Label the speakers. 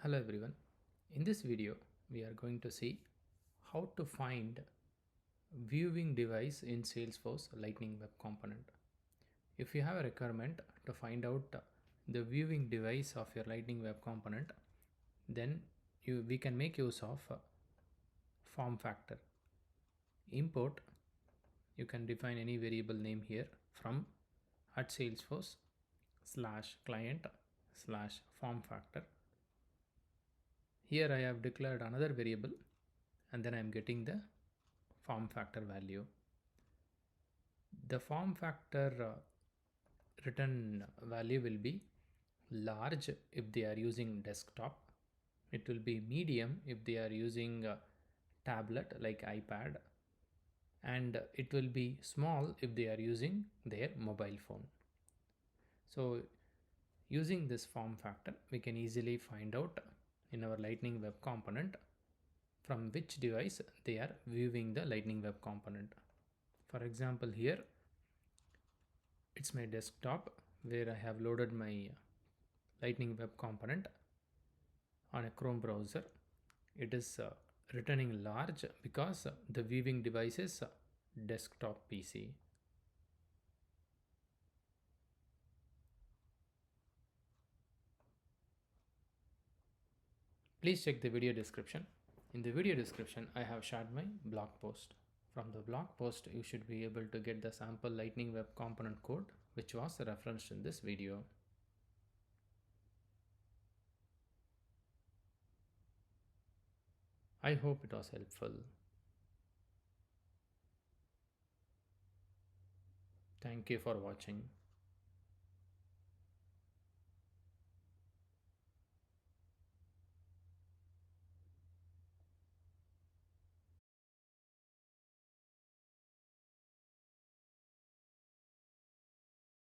Speaker 1: Hello everyone. In this video, we are going to see how to find viewing device in Salesforce Lightning Web Component. If you have a requirement to find out the viewing device of your Lightning Web Component, then we can make use of formFactor. Import, you can define any variable name here from @salesforce/client/formFactor. Here I have declared another variable and then I am getting the form factor value. The form factor return value will be large if they are using desktop. It will be medium if they are using a tablet like iPad, and it will be small if they are using their mobile phone. So using this form factor, we can easily find out in our Lightning Web Component from which device they are viewing the Lightning Web Component. For example, here it's my desktop where I have loaded my Lightning Web Component on a Chrome browser. It is returning large because the viewing device is desktop PC. Please check the video description. In the video description, I have shared my blog post. From the blog post, you should be able to get the sample Lightning Web Component code which was referenced in this video. I hope it was helpful. Thank you for watching.